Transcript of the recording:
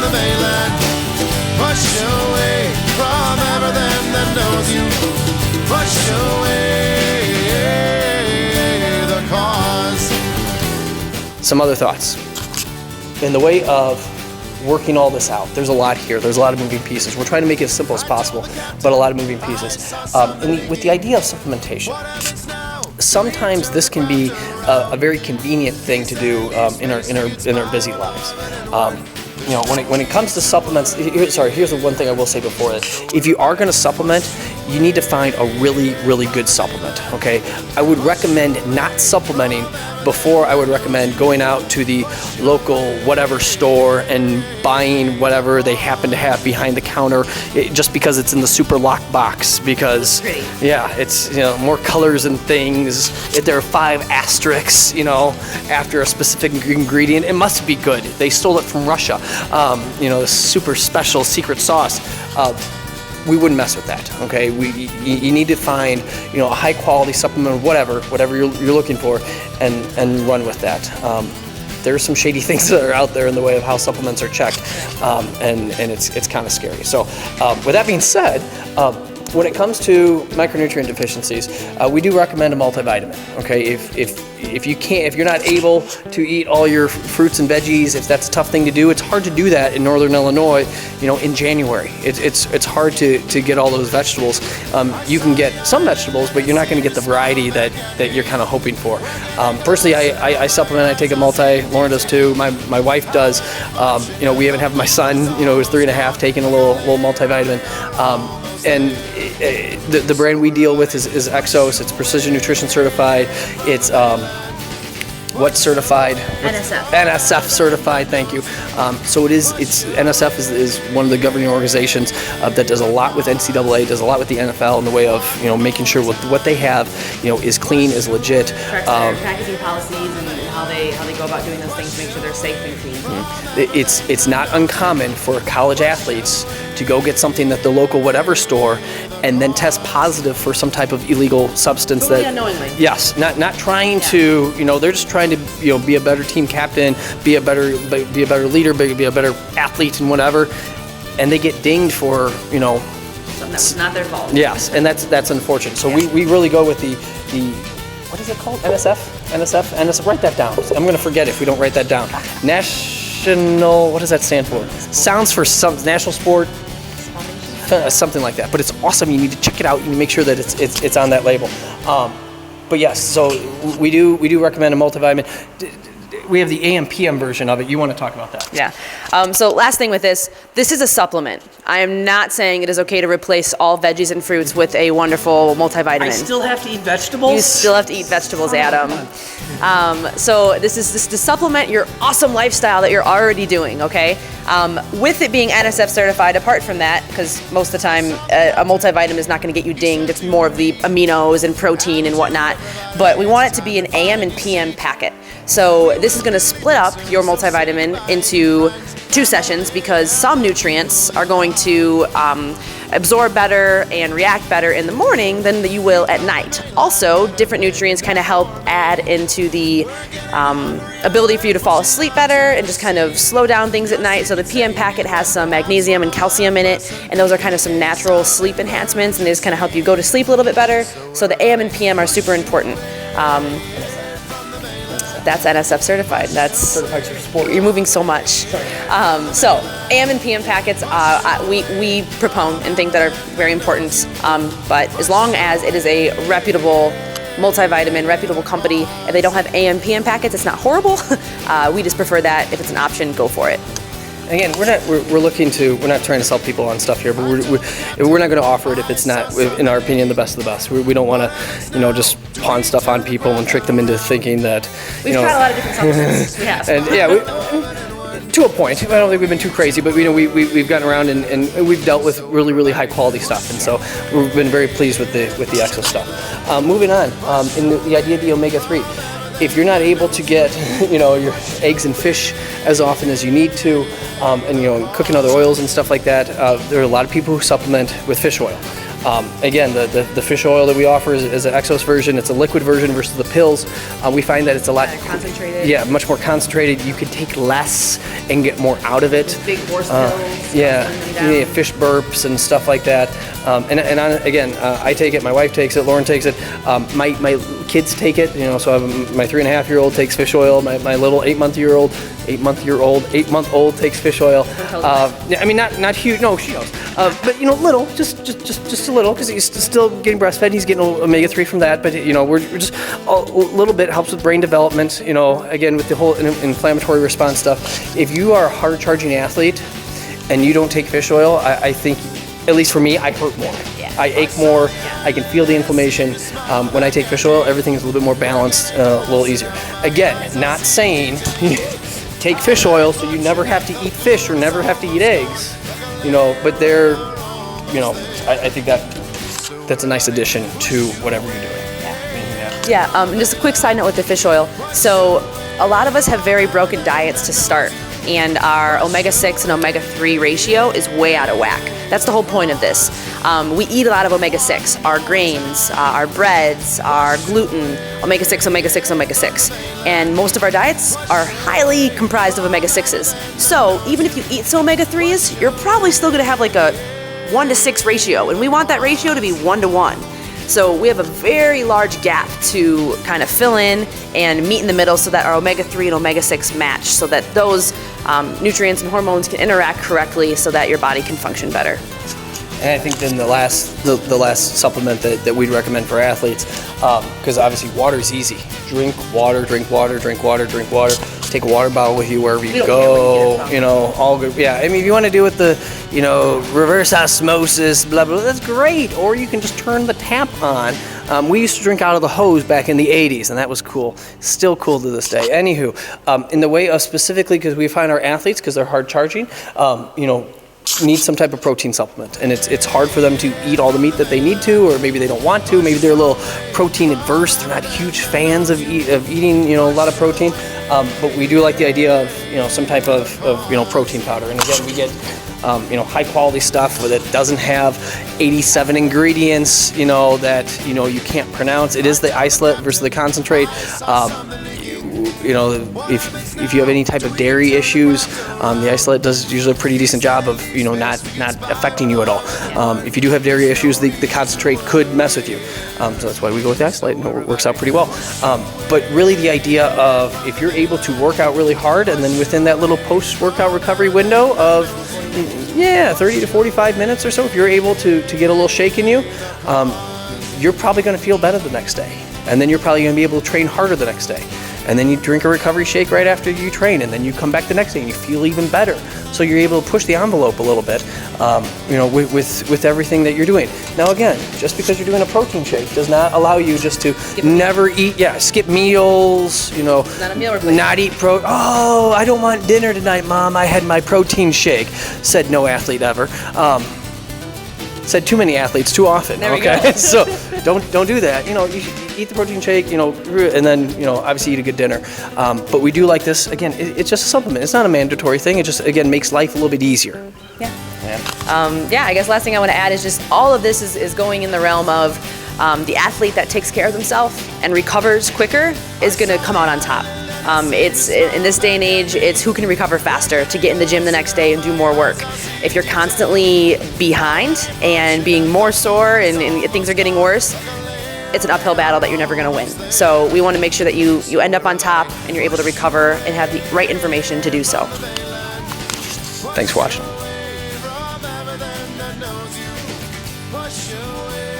the mainland. Push away from everything that knows you. Push away the cause. Some other thoughts. In the way of working all this out, there's a lot here. There's a lot of moving pieces. We're trying to make it as simple as possible, but a lot of moving pieces. And with the idea of supplementation, sometimes this can be a very convenient thing to do in our busy lives. When it comes to supplements, here's the one thing I will say before that. If you are going to supplement, you need to find a really, really good supplement, okay? I would recommend not supplementing before I would recommend going out to the local whatever store and buying whatever they happen to have behind the counter just because it's in the super lock box, because it's more colors and things. If there are 5 asterisks, after a specific ingredient, it must be good. They stole it from Russia. The super special secret sauce. We wouldn't mess with that, okay? You need to find, a high quality supplement, whatever you're looking for, and run with that. There are some shady things that are out there in the way of how supplements are checked, and it's kind of scary. So, with that being said, when it comes to micronutrient deficiencies, we do recommend a multivitamin. Okay, if you're not able to eat all your fruits and veggies, if that's a tough thing to do, it's hard to do that in Northern Illinois. In January, it's hard to get all those vegetables. You can get some vegetables, but you're not going to get the variety that you're kind of hoping for. Personally, I supplement. I take a multi. Lauren does too. My wife does. We even have my son, who's 3.5, taking a little multivitamin. And the brand we deal with is Exos. It's Precision Nutrition certified. It's what's certified? NSF. NSF certified. Thank you. So it's NSF is one of the governing organizations that does a lot with NCAA, does a lot with the NFL in the way of making sure what they have is clean, is legit. Correct their packaging policies and how they go about doing those things to make sure they're safe and clean. It's not uncommon for college athletes to go get something at the local whatever store and then test positive for some type of illegal substance. Totally unknowingly. Yes, not trying to, they're just trying to, be a better team captain, be a better leader, be a better athlete and whatever, and they get dinged for, something that was not their fault. Yes, and that's unfortunate. So we really go with the what is it called? NSF. Write that down. I'm going to forget if we don't write that down. National, what does that stand for? Sounds for some national sport. Something like that, but it's awesome. You need to check it out. You need to make sure that it's on that label. But yes, so we do recommend a multivitamin. We have the AM/PM version of it. You want to talk about that? Yeah. So last thing with this is a supplement. I am not saying it is okay to replace all veggies and fruits with a wonderful multivitamin. I still have to eat vegetables? You still have to eat vegetables, Adam. So this is to supplement your awesome lifestyle that you're already doing, okay? With it being NSF certified, apart from that, because most of the time a multivitamin is not going to get you dinged. It's more of the aminos and protein and whatnot. But we want it to be an AM and PM packet. So this is going to split up your multivitamin into 2 sessions because some nutrients are going to absorb better and react better in the morning than you will at night. Also, different nutrients kind of help add into the ability for you to fall asleep better and just kind of slow down things at night. So the PM packet has some magnesium and calcium in it, and those are kind of some natural sleep enhancements, and they just kind of help you go to sleep a little bit better. So the AM and PM are super important. That's NSF certified. That's certified for sport. You're moving so much. So AM and PM packets, we propone and think that are very important. But as long as it is a reputable multivitamin, reputable company, and they don't have AM PM packets, it's not horrible. We just prefer that if it's an option, go for it. Again, we're not trying to sell people on stuff here, but we're not going to offer it if it's not, in our opinion, the best of the best. We don't want to, just pawn stuff on people and trick them into thinking that, We've tried a lot of different supplements. We have. And yeah, to a point. I don't think we've been too crazy, but we've gotten around and we've dealt with really, really high quality stuff, and so we've been very pleased with the Exo stuff. Moving on, in the idea of the omega-3. If you're not able to get, your eggs and fish as often as you need to, and cooking other oils and stuff like that, there are a lot of people who supplement with fish oil. Again, the fish oil that we offer is an Exos version. It's a liquid version versus the pills. We find that it's a lot Concentrated. Yeah, much more concentrated. You can take less and get more out of it. Big horse pills. Yeah, fish burps and stuff like that. I take it. My wife takes it. Lauren takes it. My kids take it. So I have my 3.5-year-old takes fish oil. My little 8-month-old takes fish oil. Not huge. No, she knows. But little, just a little, because he's still getting breastfed. He's getting omega-3 from that. But we're just a little bit helps with brain development. Again, with the whole inflammatory response stuff. If you are a hard-charging athlete and you don't take fish oil, I think, at least for me, I hurt more. Yeah. I ache more. I can feel the inflammation. When I take fish oil, everything is a little bit more balanced, a little easier. Again, not saying take fish oil so you never have to eat fish or never have to eat eggs. But they're, I think that's a nice addition to whatever you're doing. And just a quick side note with the fish oil. So a lot of us have very broken diets to start, and our omega-6 and omega-3 ratio is way out of whack. That's the whole point of this. We eat a lot of omega-6, our grains, our breads, our gluten, omega-6, omega-6, omega-6. And most of our diets are highly comprised of omega-6s. So even if you eat some omega-3s, you're probably still gonna have like a 1-to-6 ratio, and we want that ratio to be 1-to-1. So we have a very large gap to kind of fill in and meet in the middle so that our omega-3 and omega-6 match, so that those nutrients and hormones can interact correctly so that your body can function better. And I think then the last supplement that we'd recommend for athletes, because obviously water is easy. Drink water, drink water, drink water, drink water. Take a water bottle with you wherever you go. All good. Yeah, I mean, if you want to do it the, reverse osmosis, blah, blah, that's great. Or you can just turn the tap on. We used to drink out of the hose back in the 80s, and that was cool. Still cool to this day. Anywho, in the way of specifically, because we find our athletes, because they're hard charging, need some type of protein supplement, and it's hard for them to eat all the meat that they need to, or maybe they don't want to. Maybe they're a little protein adverse. They're not huge fans of eating a lot of protein. But we do like the idea of some type of protein powder. And again, we get high quality stuff that doesn't have 87 ingredients that you can't pronounce. It is the isolate versus the concentrate. If you have any type of dairy issues, the isolate does usually a pretty decent job of not affecting you at all. If you do have dairy issues, the concentrate could mess with you. So that's why we go with the isolate, and it works out pretty well. But really the idea of if you're able to work out really hard, and then within that little post-workout recovery window of 30 to 45 minutes or so, if you're able to get a little shake in you, you're probably going to feel better the next day. And then you're probably going to be able to train harder the next day. And then you drink a recovery shake right after you train, and then you come back the next day and you feel even better. So you're able to push the envelope a little bit, with everything that you're doing. Now again, just because you're doing a protein shake does not allow you just to skip meals, Not a meal replacement. not eat oh, I don't want dinner tonight, Mom, I had my protein shake. Said no athlete ever. Said too many athletes too often. There we go. So don't do that. You should eat the protein shake, and then obviously eat a good dinner. But we do like this. Again, it's just a supplement. It's not a mandatory thing. It just again makes life a little bit easier. Yeah. I guess last thing I want to add is just all of this is going in the realm of the athlete that takes care of themselves and recovers quicker is going to come out on top. It's in this day and age, it's who can recover faster to get in the gym the next day and do more work. If you're constantly behind and being more sore and things are getting worse, it's an uphill battle that you're never going to win. So we want to make sure that you end up on top and you're able to recover and have the right information to do so. Thanks for watching. Push away.